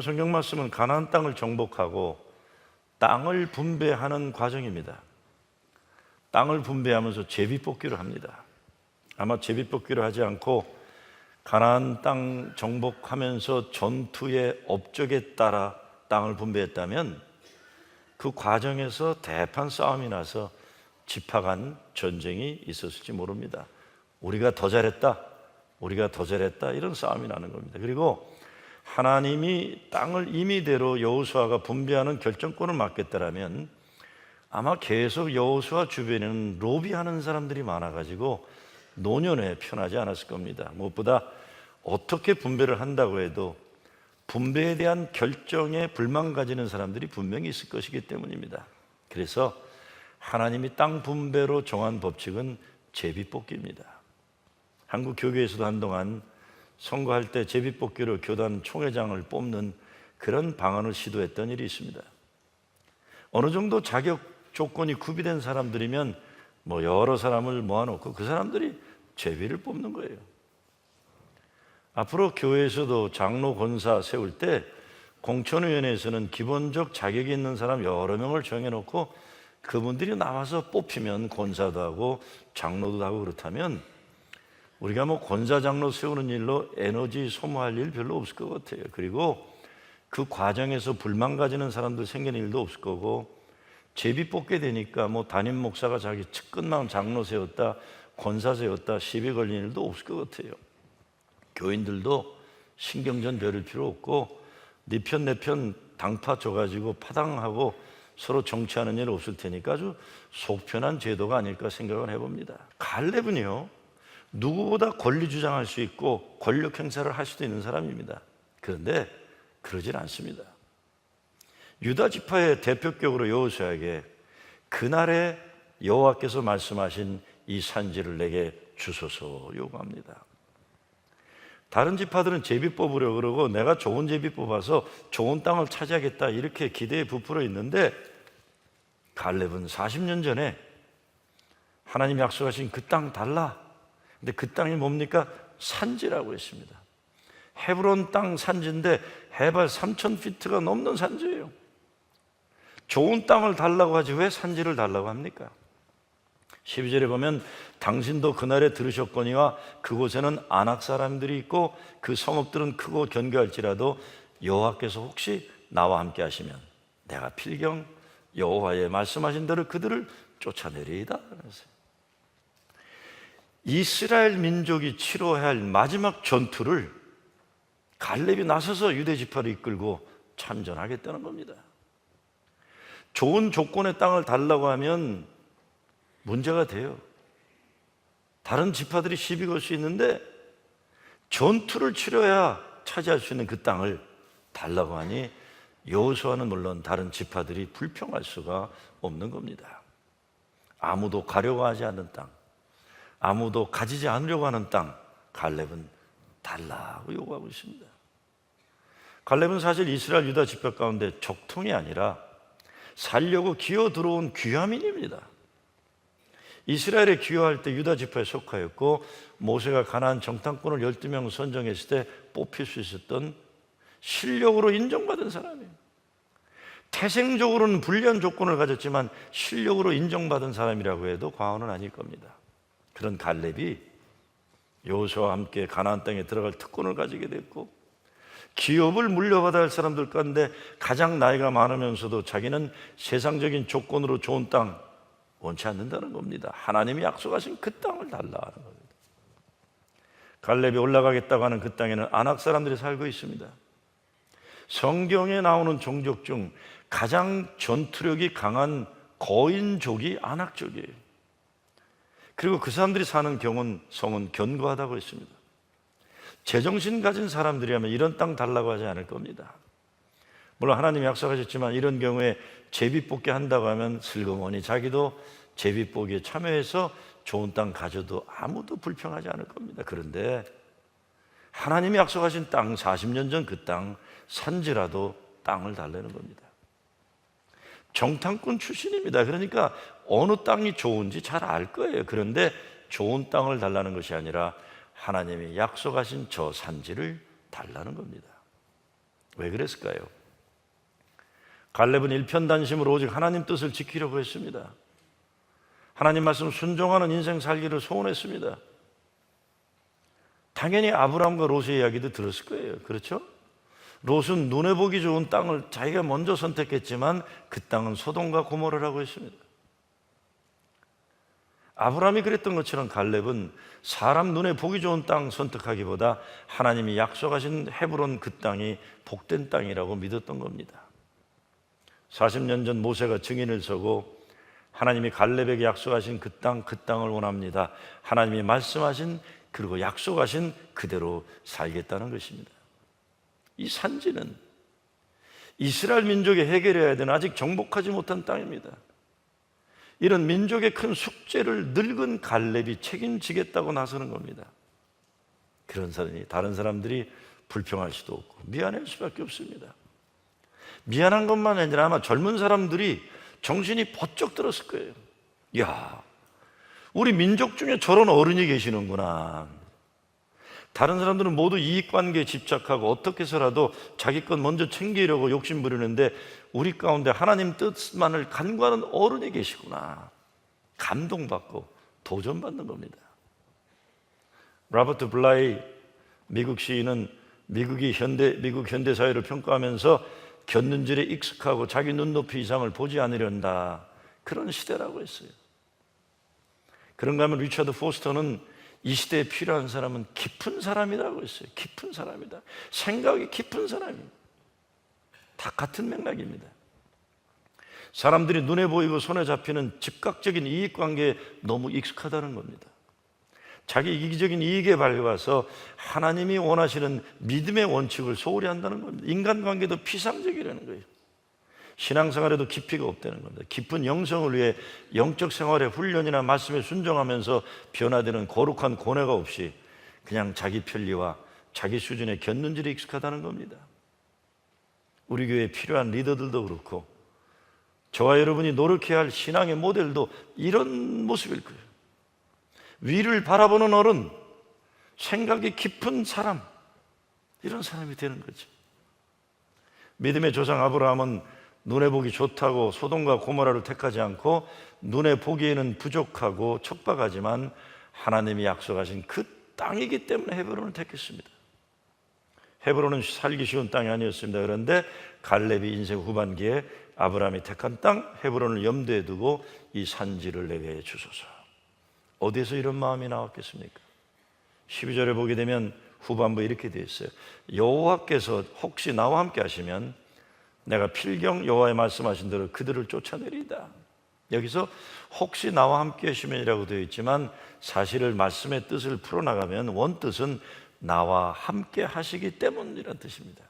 오늘 성경 말씀은 가나안 땅을 정복하고 땅을 분배하는 과정입니다. 땅을 분배하면서 제비뽑기를 합니다. 아마 제비뽑기를 하지 않고 가나안 땅 정복하면서 전투의 업적에 따라 땅을 분배했다면 그 과정에서 대판 싸움이 나서 지파 간 전쟁이 있었을지 모릅니다. 우리가 더 잘했다, 우리가 더 잘했다, 이런 싸움이 나는 겁니다. 그리고 하나님이 땅을 임의대로 여호수아가 분배하는 결정권을 맡겠다라면 아마 계속 여호수아 주변에는 로비하는 사람들이 많아가지고 노년에 편하지 않았을 겁니다. 무엇보다 어떻게 분배를 한다고 해도 분배에 대한 결정에 불만 가지는 사람들이 분명히 있을 것이기 때문입니다. 그래서 하나님이 땅 분배로 정한 법칙은 제비뽑기입니다. 한국 교계에서도 한동안 선거할 때 제비뽑기로 교단 총회장을 뽑는 그런 방안을 시도했던 일이 있습니다. 어느 정도 자격 조건이 구비된 사람들이면 여러 사람을 모아놓고 그 사람들이 제비를 뽑는 거예요. 앞으로 교회에서도 장로 권사 세울 때 공천위원회에서는 기본적 자격이 있는 사람 여러 명을 정해놓고 그분들이 나와서 뽑히면 권사도 하고 장로도 하고 그렇다면 우리가 권사 장로 세우는 일로 에너지 소모할 일 별로 없을 것 같아요. 그리고 그 과정에서 불만 가지는 사람들 생기는 일도 없을 거고 제비 뽑게 되니까 담임 목사가 자기 측근만 장로 세웠다, 권사 세웠다, 시비 걸리는 일도 없을 것 같아요. 교인들도 신경전 벼를 필요 없고 네 편 내 편 당파 줘가지고 파당하고 서로 정치하는 일 없을 테니까 아주 속편한 제도가 아닐까 생각을 해봅니다. 갈렙은요, 누구보다 권리 주장할 수 있고 권력 행사를 할 수도 있는 사람입니다. 그런데 그러질 않습니다. 유다 지파의 대표격으로 여호수아에게 그날에 여호와께서 말씀하신 이 산지를 내게 주소서 요구합니다. 다른 지파들은 제비 뽑으려고 그러고 내가 좋은 제비 뽑아서 좋은 땅을 차지하겠다 이렇게 기대에 부풀어 있는데 갈렙은 40년 전에 하나님 약속하신 그 땅 달라. 근데 그 땅이 뭡니까? 산지라고 했습니다. 헤브론 땅 산지인데 해발 3,000피트가 넘는 산지예요. 좋은 땅을 달라고 하지 왜 산지를 달라고 합니까? 12절에 보면 당신도 그날에 들으셨거니와 그곳에는 아낙 사람들이 있고 그 성읍들은 크고 견고할지라도 여호와께서 혹시 나와 함께 하시면 내가 필경 여호와의 말씀하신 대로 그들을 쫓아내리이다. 이스라엘 민족이 치러야 할 마지막 전투를 갈렙이 나서서 유대 지파를 이끌고 참전하겠다는 겁니다. 좋은 조건의 땅을 달라고 하면 문제가 돼요. 다른 지파들이 시비 걸 수 있는데 전투를 치러야 차지할 수 있는 그 땅을 달라고 하니 여호수아는 물론 다른 지파들이 불평할 수가 없는 겁니다. 아무도 가려고 하지 않는 땅, 아무도 가지지 않으려고 하는 땅, 갈렙은 달라고 요구하고 있습니다. 갈렙은 사실 이스라엘 유다 지파 가운데 적통이 아니라 살려고 기어 들어온 귀화민입니다. 이스라엘에 기여할 때 유다 지파에 속하였고 모세가 가나안 정탐꾼을 12명 선정했을 때 뽑힐 수 있었던 실력으로 인정받은 사람이에요. 태생적으로는 불리한 조건을 가졌지만 실력으로 인정받은 사람이라고 해도 과언은 아닐 겁니다. 그런 갈렙이 여호수아와 함께 가나안 땅에 들어갈 특권을 가지게 됐고 기업을 물려받아야 할 사람들 가운데 가장 나이가 많으면서도 자기는 세상적인 조건으로 좋은 땅 원치 않는다는 겁니다. 하나님이 약속하신 그 땅을 달라 하는 겁니다. 갈렙이 올라가겠다고 하는 그 땅에는 아낙 사람들이 살고 있습니다. 성경에 나오는 종족 중 가장 전투력이 강한 거인족이 아낙족이에요. 그리고 그 사람들이 사는 성은 견고하다고 했습니다. 제정신 가진 사람들이라면 이런 땅 달라고 하지 않을 겁니다. 물론 하나님이 약속하셨지만 이런 경우에 제비뽑기 한다고 하면 슬그머니 자기도 제비뽑기에 참여해서 좋은 땅 가져도 아무도 불평하지 않을 겁니다. 그런데 하나님이 약속하신 땅, 40년 전 그 땅, 산지라도 땅을 달라는 겁니다. 정탐꾼 출신입니다. 그러니까 어느 땅이 좋은지 잘 알 거예요. 그런데 좋은 땅을 달라는 것이 아니라 하나님이 약속하신 저 산지를 달라는 겁니다. 왜 그랬을까요? 갈렙은 일편단심으로 오직 하나님 뜻을 지키려고 했습니다. 하나님 말씀 순종하는 인생 살기를 소원했습니다. 당연히 아브라함과 롯의 이야기도 들었을 거예요. 그렇죠? 롯은 눈에 보기 좋은 땅을 자기가 먼저 선택했지만 그 땅은 소돔과 고모라라고 했습니다. 아브라함이 그랬던 것처럼 갈렙은 사람 눈에 보기 좋은 땅 선택하기보다 하나님이 약속하신 헤브론 그 땅이 복된 땅이라고 믿었던 겁니다. 40년 전 모세가 증인을 서고 하나님이 갈렙에게 약속하신 그 땅을 원합니다. 하나님이 말씀하신 그리고 약속하신 그대로 살겠다는 것입니다. 이 산지는 이스라엘 민족이 해결해야 되는 아직 정복하지 못한 땅입니다. 이런 민족의 큰 숙제를 늙은 갈렙이 책임지겠다고 나서는 겁니다. 그런 사람이 다른 사람들이 불평할 수도 없고 미안할 수밖에 없습니다. 미안한 것만 아니라 아마 젊은 사람들이 정신이 번쩍 들었을 거예요. 야, 우리 민족 중에 저런 어른이 계시는구나. 다른 사람들은 모두 이익관계에 집착하고 어떻게 해서라도 자기 것 먼저 챙기려고 욕심 부리는데 우리 가운데 하나님 뜻만을 간구하는 어른이 계시구나. 감동받고 도전받는 겁니다. 로버트 블라이 미국 시인은 미국 현대사회를 평가하면서 곁눈질에 익숙하고 자기 눈높이 이상을 보지 않으련다, 그런 시대라고 했어요. 그런가 하면 리처드 포스터는 이 시대에 필요한 사람은 깊은 사람이라고 했어요. 깊은 사람이다. 생각이 깊은 사람입니다. 다 같은 맥락입니다. 사람들이 눈에 보이고 손에 잡히는 즉각적인 이익관계에 너무 익숙하다는 겁니다. 자기 이기적인 이익에 발려와서 하나님이 원하시는 믿음의 원칙을 소홀히 한다는 겁니다. 인간관계도 피상적이라는 거예요. 신앙생활에도 깊이가 없다는 겁니다. 깊은 영성을 위해 영적 생활의 훈련이나 말씀에 순종하면서 변화되는 거룩한 고뇌가 없이 그냥 자기 편리와 자기 수준의 곁눈질에 익숙하다는 겁니다. 우리 교회에 필요한 리더들도 그렇고 저와 여러분이 노력해야 할 신앙의 모델도 이런 모습일 거예요. 위를 바라보는 어른, 생각이 깊은 사람, 이런 사람이 되는 거죠. 믿음의 조상 아브라함은 눈에 보기 좋다고 소돔과 고모라를 택하지 않고 눈에 보기에는 부족하고 척박하지만 하나님이 약속하신 그 땅이기 때문에 헤브론을 택했습니다. 헤브론은 살기 쉬운 땅이 아니었습니다. 그런데 갈렙이 인생 후반기에 아브라함이 택한 땅 헤브론을 염두에 두고 이 산지를 내게 주소서. 어디에서 이런 마음이 나왔겠습니까? 12절에 보게 되면 후반부에 이렇게 되어 있어요. 여호와께서 혹시 나와 함께 하시면 내가 필경 여호와의 말씀하신 대로 그들을 쫓아내리이다. 여기서 혹시 나와 함께 하시면이라고 되어 있지만 사실을 말씀의 뜻을 풀어나가면 원뜻은 나와 함께 하시기 때문이라는 뜻입니다.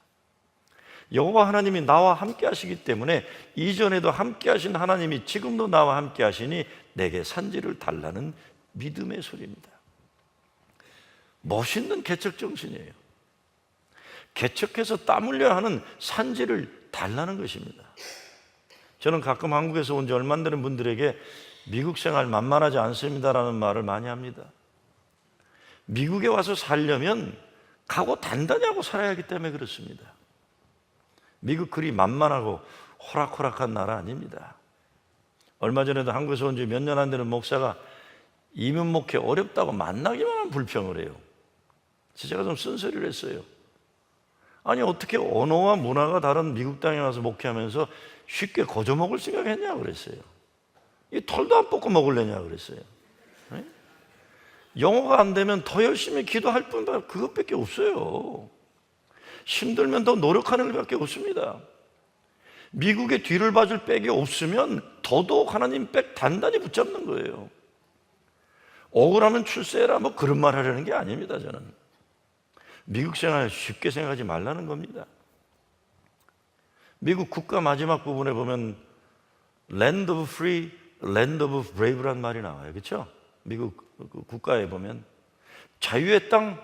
여호와 하나님이 나와 함께 하시기 때문에 이전에도 함께 하신 하나님이 지금도 나와 함께 하시니 내게 산지를 달라는 믿음의 소리입니다. 멋있는 개척 정신이에요. 개척해서 땀 흘려야 하는 산지를 달라는 것입니다. 저는 가끔 한국에서 온 지 얼마 안 되는 분들에게 미국 생활 만만하지 않습니다라는 말을 많이 합니다. 미국에 와서 살려면 각오 단단히 하고 살아야 하기 때문에 그렇습니다. 미국 그리 만만하고 호락호락한 나라 아닙니다. 얼마 전에도 한국에서 온 지 몇 년 안 되는 목사가 이민 목회 어렵다고 만나기만 하면 불평을 해요. 제가 좀 쓴소리를 했어요. 아니 어떻게 언어와 문화가 다른 미국 땅에 와서 목회하면서 쉽게 거저먹을 생각했냐 그랬어요. 이 털도 안 뽑고 먹을래냐 그랬어요. 네? 영어가 안 되면 더 열심히 기도할 뿐 그것밖에 없어요. 힘들면 더 노력하는 것밖에 없습니다. 미국의 뒤를 봐줄 백이 없으면 더더욱 하나님 백 단단히 붙잡는 거예요. 억울하면 출세해라 뭐 그런 말 하려는 게 아닙니다. 저는 미국 생활 쉽게 생각하지 말라는 겁니다. 미국 국가 마지막 부분에 보면 Land of Free, Land of Brave란 말이 나와요. 그렇죠? 미국 국가에 보면 자유의 땅,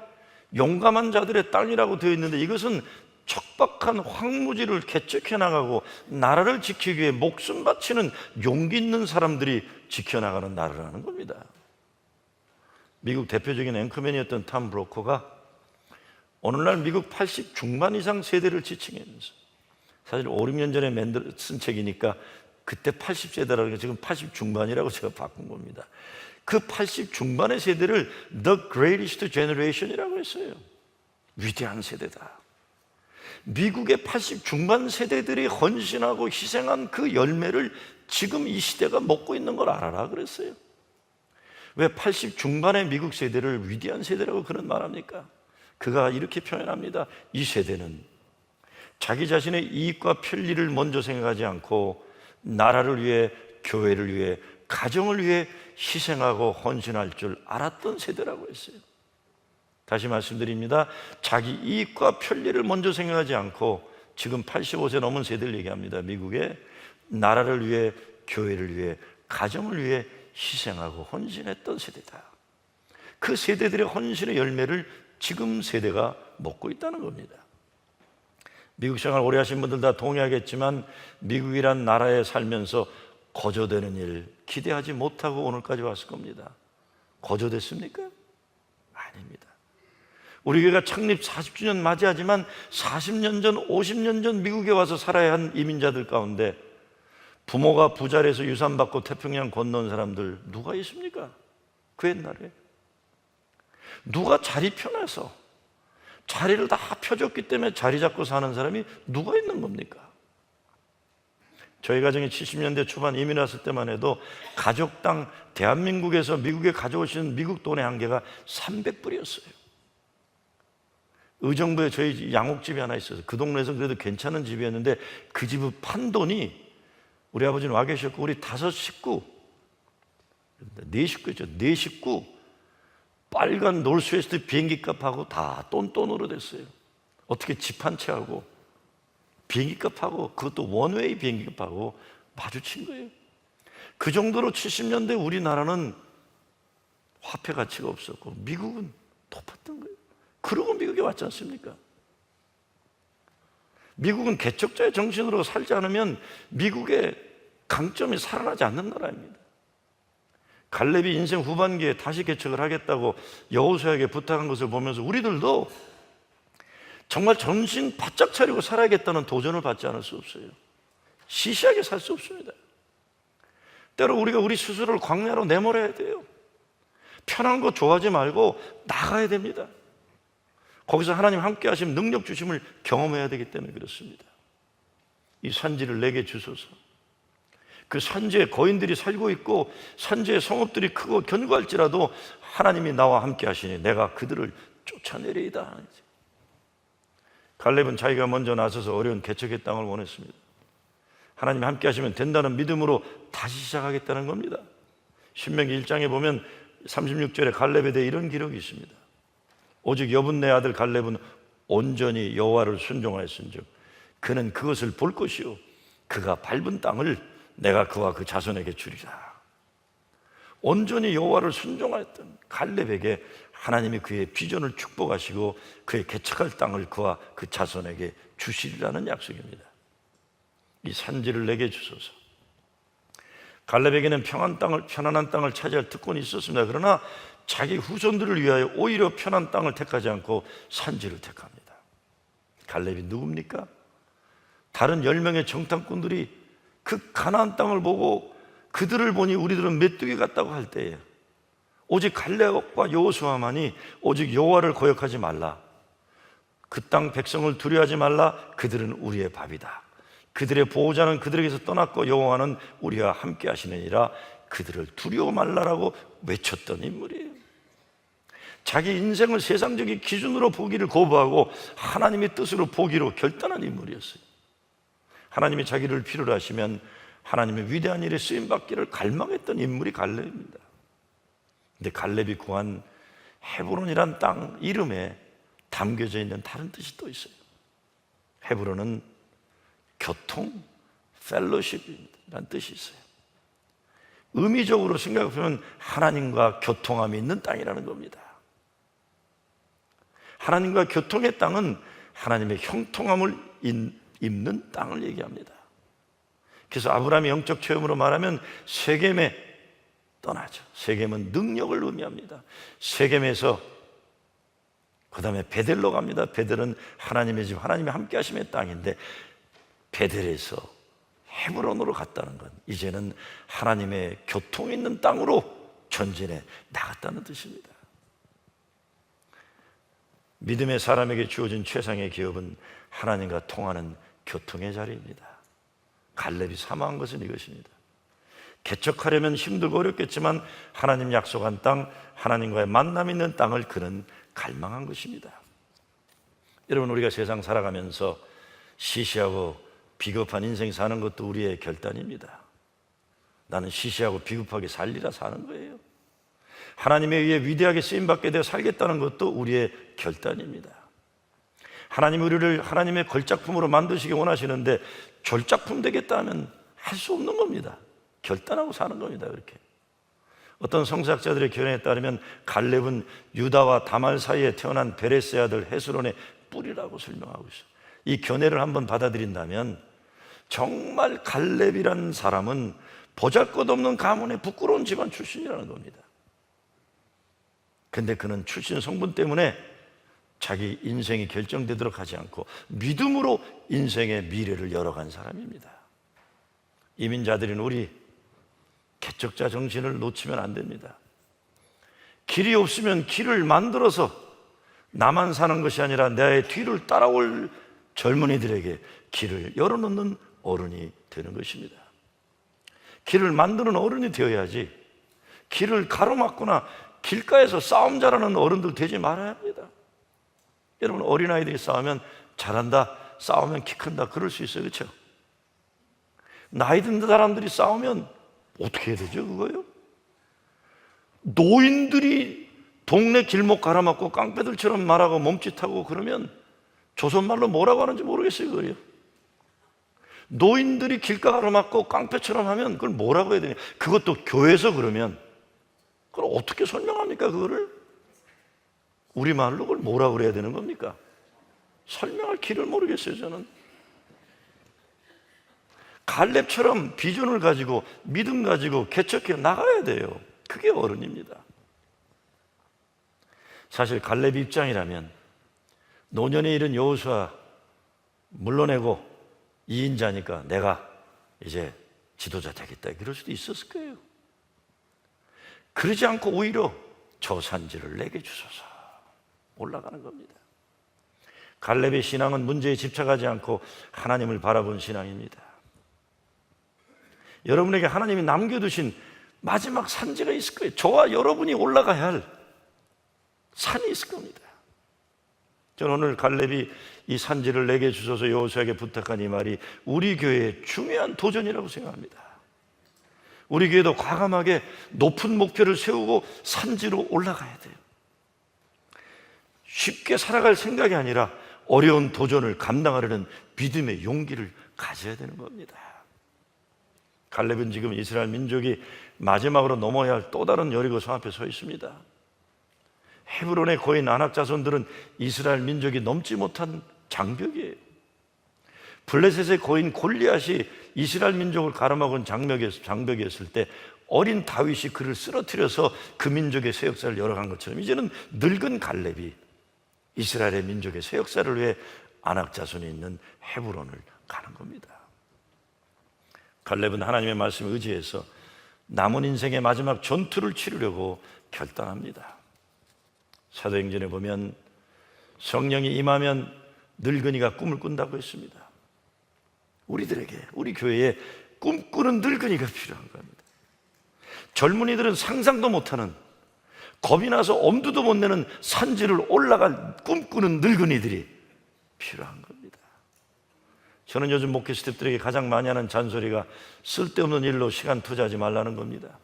용감한 자들의 땅이라고 되어 있는데 이것은 척박한 황무지를 개척해 나가고 나라를 지키기 위해 목숨 바치는 용기 있는 사람들이 지켜나가는 나라라는 겁니다. 미국 대표적인 앵커맨이었던 탐 브로커가 오늘날 미국 80 중반 이상 세대를 지칭하면서, 사실 5, 6년 전에 쓴 책이니까 그때 80세대라는 게 지금 80 중반이라고 제가 바꾼 겁니다. 그 80 중반의 세대를 The Greatest Generation이라고 했어요. 위대한 세대다. 미국의 80 중반 세대들이 헌신하고 희생한 그 열매를 지금 이 시대가 먹고 있는 걸 알아라 그랬어요. 왜 80 중반의 미국 세대를 위대한 세대라고 그런 말합니까? 그가 이렇게 표현합니다. 이 세대는 자기 자신의 이익과 편리를 먼저 생각하지 않고 나라를 위해, 교회를 위해, 가정을 위해 희생하고 헌신할 줄 알았던 세대라고 했어요. 다시 말씀드립니다. 자기 이익과 편리를 먼저 생각하지 않고 지금 85세 넘은 세대를 얘기합니다. 미국에 나라를 위해, 교회를 위해, 가정을 위해 희생하고 헌신했던 세대다. 그 세대들의 헌신의 열매를 지금 세대가 먹고 있다는 겁니다. 미국 생활 오래 하신 분들 다 동의하겠지만 미국이란 나라에 살면서 거저되는 일 기대하지 못하고 오늘까지 왔을 겁니다. 거저됐습니까? 아닙니다. 우리 교회가 창립 40주년 맞이하지만 40년 전, 50년 전 미국에 와서 살아야 한 이민자들 가운데 부모가 부자를 해서 유산 받고 태평양 건너온 사람들 누가 있습니까? 그 옛날에 누가 자리 펴놔서 자리를 다 펴줬기 때문에 자리 잡고 사는 사람이 누가 있는 겁니까? 저희 가정이 70년대 초반 이민 왔을 때만 해도 가족당 대한민국에서 미국에 가져오신 미국 돈의 한계가 300불이었어요. 의정부에 저희 양옥집이 하나 있어서 그 동네에서 그래도 괜찮은 집이었는데 그 집을 판 돈이, 우리 아버지는 와 계셨고 우리 5식구, 4식구죠. 4식구 빨간 놀스웨스트 비행기 값하고 다 똔똔으로 됐어요. 어떻게 집 한 채하고 비행기 값하고, 그것도 원웨이 비행기 값하고 마주친 거예요. 그 정도로 70년대 우리나라는 화폐 가치가 없었고 미국은 높았던 거예요. 그러고 미국에 왔지 않습니까? 미국은 개척자의 정신으로 살지 않으면 미국의 강점이 살아나지 않는 나라입니다. 갈렙이 인생 후반기에 다시 개척을 하겠다고 여호수아에게 부탁한 것을 보면서 우리들도 정말 정신 바짝 차리고 살아야겠다는 도전을 받지 않을 수 없어요. 시시하게 살 수 없습니다. 때로 우리가 우리 스스로를 광야로 내몰아야 돼요. 편한 거 좋아하지 말고 나가야 됩니다. 거기서 하나님 함께 하심, 능력 주심을 경험해야 되기 때문에 그렇습니다. 이 산지를 내게 주소서. 그 산지에 거인들이 살고 있고 산지에 성읍들이 크고 견고할지라도 하나님이 나와 함께 하시니 내가 그들을 쫓아내리이다. 갈렙은 자기가 먼저 나서서 어려운 개척의 땅을 원했습니다. 하나님이 함께 하시면 된다는 믿음으로 다시 시작하겠다는 겁니다. 신명기 1장에 보면 36절에 갈렙에 대해 이런 기록이 있습니다. 오직 여분네 아들 갈렙은 온전히 여호와를 순종하였은즉 그는 그것을 볼 것이요 그가 밟은 땅을 내가 그와 그 자손에게 주리라. 온전히 여호와를 순종하였던 갈렙에게 하나님이 그의 비전을 축복하시고 그의 개척할 땅을 그와 그 자손에게 주시리라는 약속입니다. 이 산지를 내게 주소서. 갈렙에게는 편안한 땅을 차지할 특권이 있었습니다. 그러나 자기 후손들을 위하여 오히려 편한 땅을 택하지 않고 산지를 택합니다. 갈렙이 누굽니까? 다른 10명의 정탐꾼들이 그 가나안 땅을 보고 그들을 보니 우리들은 메뚜기 같다고 할 때에 오직 갈렙과 여호수아만이 오직 여호와를 거역하지 말라, 그 땅 백성을 두려워하지 말라, 그들은 우리의 밥이다, 그들의 보호자는 그들에게서 떠났고 여호와는 우리와 함께 하시느니라, 그들을 두려워 말라라고 외쳤던 인물이에요. 자기 인생을 세상적인 기준으로 보기를 거부하고 하나님의 뜻으로 보기로 결단한 인물이었어요. 하나님이 자기를 필요로 하시면 하나님의 위대한 일에 쓰임받기를 갈망했던 인물이 갈렙입니다. 근데 갈렙이 구한 헤브론이란 땅 이름에 담겨져 있는 다른 뜻이 또 있어요. 헤브론은 교통, 펠로십이라는 뜻이 있어요. 의미적으로 생각해보면 하나님과 교통함이 있는 땅이라는 겁니다. 하나님과 교통의 땅은 하나님의 형통함을 입는 땅을 얘기합니다. 그래서 아브라함의 영적 체험으로 말하면 세겜에 떠나죠. 세겜은 능력을 의미합니다. 세겜에서 그 다음에 베델로 갑니다. 베델은 하나님의 집, 하나님이 함께 하심의 땅인데, 베델에서 헤브론으로 갔다는 건 이제는 하나님의 교통이 있는 땅으로 전진해 나갔다는 뜻입니다. 믿음의 사람에게 주어진 최상의 기업은 하나님과 통하는 교통의 자리입니다. 갈렙이 사모한 것은 이것입니다. 개척하려면 힘들고 어렵겠지만 하나님 약속한 땅, 하나님과의 만남 있는 땅을 그는 갈망한 것입니다. 여러분, 우리가 세상 살아가면서 시시하고 비겁한 인생 사는 것도 우리의 결단입니다. 나는 시시하고 비겁하게 살리라 사는 거예요. 하나님에 의해 위대하게 쓰임받게 되어 살겠다는 것도 우리의 결단입니다. 하나님이 우리를 하나님의 걸작품으로 만드시기 원하시는데 졸작품 되겠다 하면 할 수 없는 겁니다. 결단하고 사는 겁니다. 그렇게. 어떤 성사학자들의 견해에 따르면 갈렙은 유다와 다말 사이에 태어난 베레스의 아들 헤스론의 뿌리라고 설명하고 있어요. 이 견해를 한번 받아들인다면 정말 갈렙이라는 사람은 보잘것없는 가문의 부끄러운 집안 출신이라는 겁니다. 근데 그는 출신 성분 때문에 자기 인생이 결정되도록 하지 않고 믿음으로 인생의 미래를 열어간 사람입니다. 이민자들인 우리 개척자 정신을 놓치면 안 됩니다. 길이 없으면 길을 만들어서 나만 사는 것이 아니라 내 뒤를 따라올 젊은이들에게 길을 열어놓는 어른이 되는 것입니다. 길을 만드는 어른이 되어야지 길을 가로막거나 길가에서 싸움 잘하는 어른들 되지 말아야 합니다. 여러분, 어린아이들이 싸우면 잘한다, 싸우면 키 큰다, 그럴 수 있어요. 그렇죠? 나이 든 사람들이 싸우면 어떻게 해야 되죠? 그거요? 노인들이 동네 길목 가로막고 깡패들처럼 말하고 몸짓하고 그러면 조선말로 뭐라고 하는지 모르겠어요. 그거요. 노인들이 길가 가로막고 깡패처럼 하면 그걸 뭐라고 해야 되냐? 그것도 교회에서 그러면 그걸 어떻게 설명합니까? 그거를 우리말로 그걸 뭐라고 그래야 되는 겁니까? 설명할 길을 모르겠어요. 저는 갈렙처럼 비전을 가지고 믿음 가지고 개척해 나가야 돼요. 그게 어른입니다. 사실 갈렙 입장이라면 노년에 이른 여호수아 물러내고 2인자니까 내가 이제 지도자 되겠다, 그럴 수도 있었을 거예요. 그러지 않고 오히려 저 산지를 내게 주소서 올라가는 겁니다. 갈렙의 신앙은 문제에 집착하지 않고 하나님을 바라본 신앙입니다. 여러분에게 하나님이 남겨두신 마지막 산지가 있을 거예요. 저와 여러분이 올라가야 할 산이 있을 겁니다. 저는 오늘 갈렙이 이 산지를 내게 주소서 여호수아에게 부탁한 이 말이 우리 교회의 중요한 도전이라고 생각합니다. 우리 교회도 과감하게 높은 목표를 세우고 산지로 올라가야 돼요. 쉽게 살아갈 생각이 아니라 어려운 도전을 감당하려는 믿음의 용기를 가져야 되는 겁니다. 갈렙은 지금 이스라엘 민족이 마지막으로 넘어야 할 또 다른 여리고성 앞에 서 있습니다. 헤브론의 거인 아낙 자손들은 이스라엘 민족이 넘지 못한 장벽이에요. 블레셋의 거인 골리앗이 이스라엘 민족을 가로막은 장벽이었을 때 어린 다윗이 그를 쓰러뜨려서 그 민족의 새 역사를 열어간 것처럼 이제는 늙은 갈렙이 이스라엘의 민족의 새 역사를 위해 아낙 자손이 있는 헤브론을 가는 겁니다. 갈렙은 하나님의 말씀에 의지해서 남은 인생의 마지막 전투를 치르려고 결단합니다. 사도행전에 보면 성령이 임하면 늙은이가 꿈을 꾼다고 했습니다. 우리들에게, 우리 교회에 꿈꾸는 늙은이가 필요한 겁니다. 젊은이들은 상상도 못하는, 겁이 나서 엄두도 못 내는 산지를 올라갈 꿈꾸는 늙은이들이 필요한 겁니다. 저는 요즘 목회 스태프들에게 가장 많이 하는 잔소리가 쓸데없는 일로 시간 투자하지 말라는 겁니다.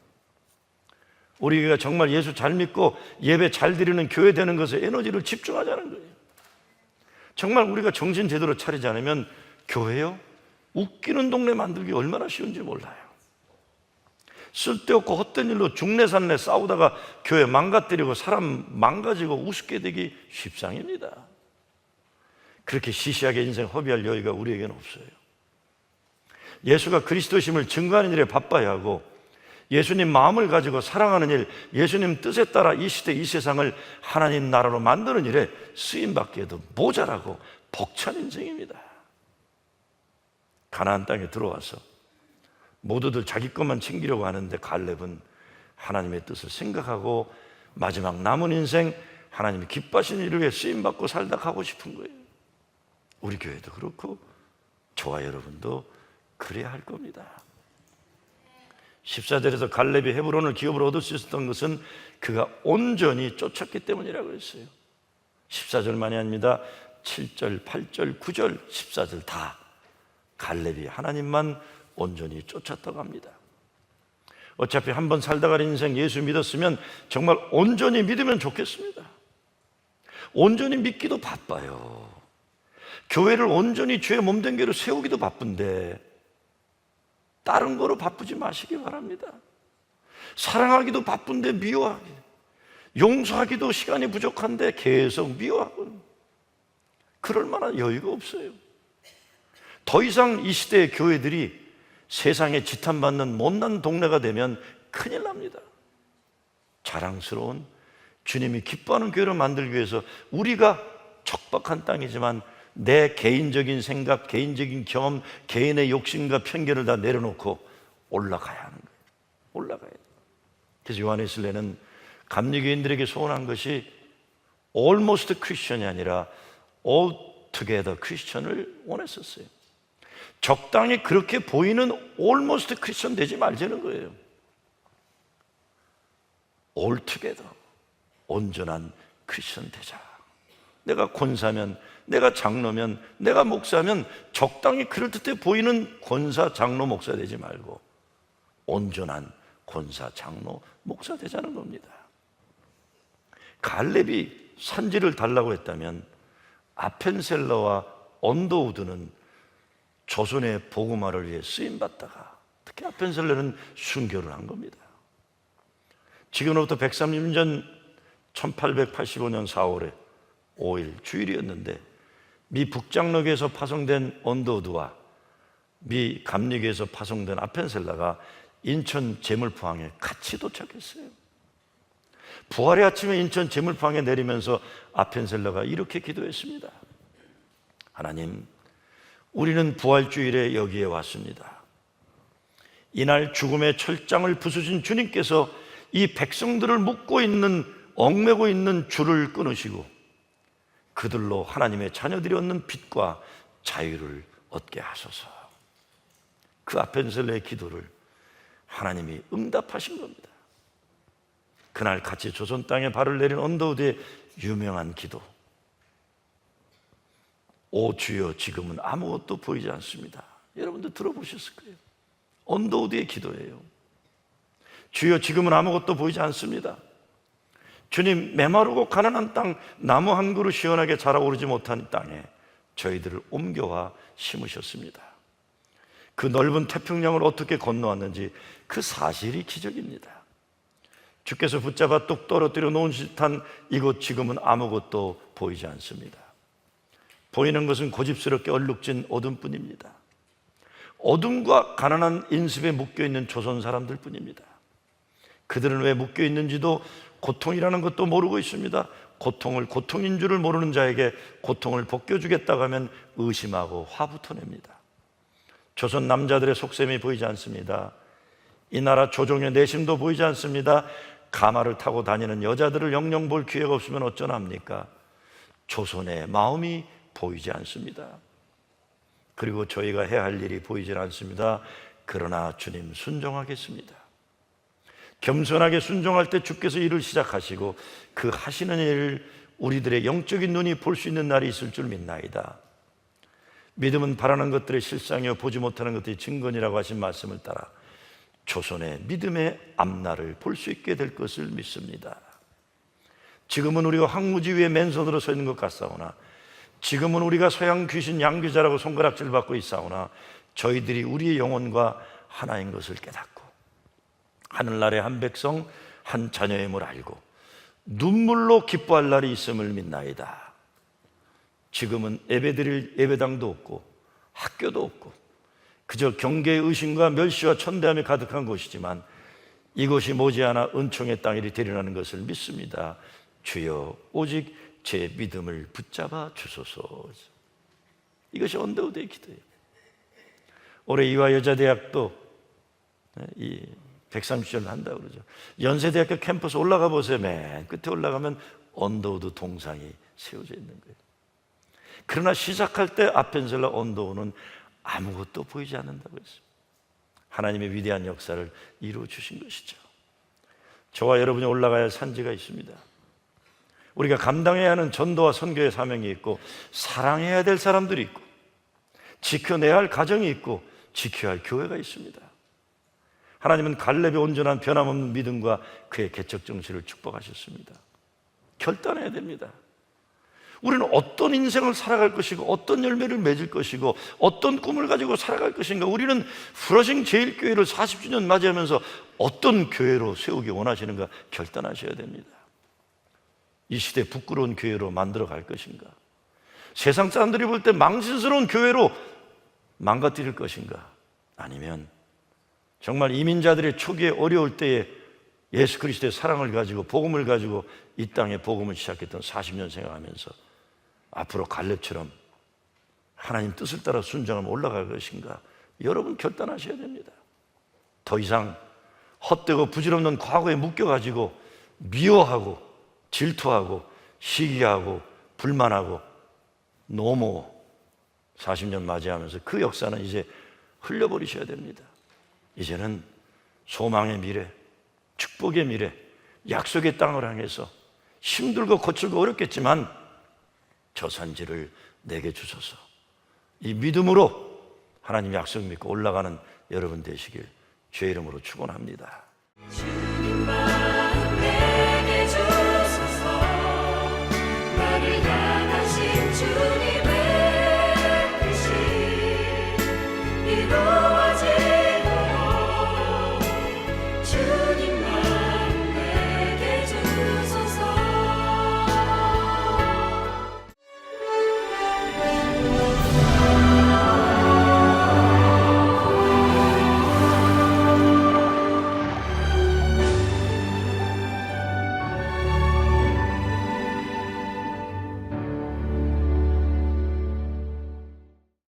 우리 교회가 정말 예수 잘 믿고 예배 잘 드리는 교회 되는 것에 에너지를 집중하자는 거예요. 정말 우리가 정신 제대로 차리지 않으면 교회요? 웃기는 동네 만들기 얼마나 쉬운지 몰라요. 쓸데없고 헛된 일로 중내산내 싸우다가 교회 망가뜨리고 사람 망가지고 우습게 되기 십상입니다. 그렇게 시시하게 인생 허비할 여유가 우리에게는 없어요. 예수가 그리스도심을 증거하는 일에 바빠야 하고 예수님 마음을 가지고 사랑하는 일, 예수님 뜻에 따라 이 시대 이 세상을 하나님 나라로 만드는 일에 쓰임받기에도 모자라고 벅찬 인생입니다. 가나안 땅에 들어와서 모두들 자기 것만 챙기려고 하는데 갈렙은 하나님의 뜻을 생각하고 마지막 남은 인생 하나님이 기뻐하시는 일을 위해 쓰임받고 살다 가고 싶은 거예요. 우리 교회도 그렇고 저와 여러분도 그래야 할 겁니다. 14절에서 갈렙이 헤브론을 기업으로 얻을 수 있었던 것은 그가 온전히 쫓았기 때문이라고 했어요. 14절만이 아닙니다. 7절, 8절, 9절, 14절 다 갈렙이 하나님만 온전히 쫓았다고 합니다. 어차피 한번 살다 갈 인생 예수 믿었으면 정말 온전히 믿으면 좋겠습니다. 온전히 믿기도 바빠요. 교회를 온전히 주의 몸된 교회로 세우기도 바쁜데 다른 거로 바쁘지 마시기 바랍니다. 사랑하기도 바쁜데 미워하기, 용서하기도 시간이 부족한데 계속 미워하고, 그럴 만한 여유가 없어요. 더 이상 이 시대의 교회들이 세상에 지탄받는 못난 동네가 되면 큰일 납니다. 자랑스러운 주님이 기뻐하는 교회를 만들기 위해서 우리가 척박한 땅이지만 내 개인적인 생각, 개인적인 경험, 개인의 욕심과 편견을 다 내려놓고 올라가야 하는 거예요. 올라가야 돼요. 그래서 요한웨슬레는 감리교인들에게 소원한 것이 almost Christian이 아니라 altogether Christian을 원했었어요. 적당히 그렇게 보이는 almost Christian 되지 말자는 거예요. altogether 온전한 크리스천 되자. 내가 권사면, 내가 장로면, 내가 목사면 적당히 그럴듯해 보이는 권사, 장로, 목사 되지 말고 온전한 권사, 장로, 목사 되자는 겁니다. 갈렙이 산지를 달라고 했다면 아펜셀러와 언더우드는 조선의 복음화를 위해 쓰임받다가 특히 아펜셀러는 순교를 한 겁니다. 지금으로부터 130년 전 1885년 4월에 5일 주일이었는데 미 북장로교에서 파송된 언더우드와 미 감리교에서 파송된 아펜셀러가 인천 제물포항에 같이 도착했어요. 부활의 아침에 인천 제물포항에 내리면서 아펜셀러가 이렇게 기도했습니다. 하나님, 우리는 부활주일에 여기에 왔습니다. 이날 죽음의 철장을 부수신 주님께서 이 백성들을 묶고 있는, 얽매고 있는 줄을 끊으시고 그들로 하나님의 자녀들이 얻는 빛과 자유를 얻게 하소서. 그 아펜셀러의 기도를 하나님이 응답하신 겁니다. 그날 같이 조선 땅에 발을 내린 언더우드의 유명한 기도, 오 주여 지금은 아무것도 보이지 않습니다. 여러분도 들어보셨을 거예요. 언더우드의 기도예요. 주여 지금은 아무것도 보이지 않습니다. 주님, 메마르고 가난한 땅, 나무 한 그루 시원하게 자라오르지 못한 땅에 저희들을 옮겨와 심으셨습니다. 그 넓은 태평양을 어떻게 건너왔는지 그 사실이 기적입니다. 주께서 붙잡아 뚝 떨어뜨려 놓은 듯한 이곳 지금은 아무것도 보이지 않습니다. 보이는 것은 고집스럽게 얼룩진 어둠뿐입니다. 어둠과 가난한 인습에 묶여있는 조선 사람들 뿐입니다. 그들은 왜 묶여있는지도 고통이라는 것도 모르고 있습니다. 고통을 고통인 줄을 모르는 자에게 고통을 벗겨주겠다고 하면 의심하고 화부터 냅니다. 조선 남자들의 속셈이 보이지 않습니다. 이 나라 조정의 내심도 보이지 않습니다. 가마를 타고 다니는 여자들을 영영 볼 기회가 없으면 어쩌합니까? 조선의 마음이 보이지 않습니다. 그리고 저희가 해야 할 일이 보이질 않습니다. 그러나 주님 순종하겠습니다. 겸손하게 순종할 때 주께서 일을 시작하시고 그 하시는 일을 우리들의 영적인 눈이 볼 수 있는 날이 있을 줄 믿나이다. 믿음은 바라는 것들의 실상이요 보지 못하는 것들의 증거니라고 하신 말씀을 따라 조선의 믿음의 앞날을 볼 수 있게 될 것을 믿습니다. 지금은 우리가 황무지 위에 맨손으로 서 있는 것 같사오나, 지금은 우리가 서양 귀신 양귀자라고 손가락질 받고 있사오나, 저희들이 우리의 영혼과 하나인 것을 깨닫고 하늘나라의 한 백성 한 자녀임을 알고 눈물로 기뻐할 날이 있음을 믿나이다. 지금은 예배드릴 예배당도 없고 학교도 없고 그저 경계의 의심과 멸시와 천대함이 가득한 곳이지만 이곳이 머지않아 은총의 땅이 되리라는 것을 믿습니다. 주여 오직 제 믿음을 붙잡아 주소서. 이것이 언더우드의 기도예요. 올해 이화여자대학도 이 130주년을 한다고 그러죠. 연세대학교 캠퍼스 올라가 보세요. 맨 끝에 올라가면 언더우드 동상이 세워져 있는 거예요. 그러나 시작할 때 아펜셀러 언더우드는 아무것도 보이지 않는다고 했습니다. 하나님의 위대한 역사를 이루어 주신 것이죠. 저와 여러분이 올라가야 할 산지가 있습니다. 우리가 감당해야 하는 전도와 선교의 사명이 있고, 사랑해야 될 사람들이 있고, 지켜내야 할 가정이 있고, 지켜야 할 교회가 있습니다. 하나님은 갈렙의 온전한 변함없는 믿음과 그의 개척 정신을 축복하셨습니다. 결단해야 됩니다. 우리는 어떤 인생을 살아갈 것이고, 어떤 열매를 맺을 것이고, 어떤 꿈을 가지고 살아갈 것인가. 우리는 프러싱 제일교회를 40주년 맞이하면서 어떤 교회로 세우기 원하시는가 결단하셔야 됩니다. 이 시대 부끄러운 교회로 만들어 갈 것인가, 세상 사람들이 볼 때 망신스러운 교회로 망가뜨릴 것인가, 아니면 정말 이민자들의 초기에 어려울 때에 예수 그리스도의 사랑을 가지고 복음을 가지고 이 땅에 복음을 시작했던 40년 생활하면서 앞으로 갈렙처럼 하나님 뜻을 따라 순종하며 올라갈 것인가, 여러분 결단하셔야 됩니다. 더 이상 헛되고 부질없는 과거에 묶여가지고 미워하고 질투하고 시기하고 불만하고 노모 40년 맞이하면서 그 역사는 이제 흘려버리셔야 됩니다. 이제는 소망의 미래, 축복의 미래, 약속의 땅을 향해서 힘들고 거칠고 어렵겠지만 저 산지를 내게 주소서. 이 믿음으로 하나님 약속 믿고 올라가는 여러분 되시길 주의 이름으로 축원합니다.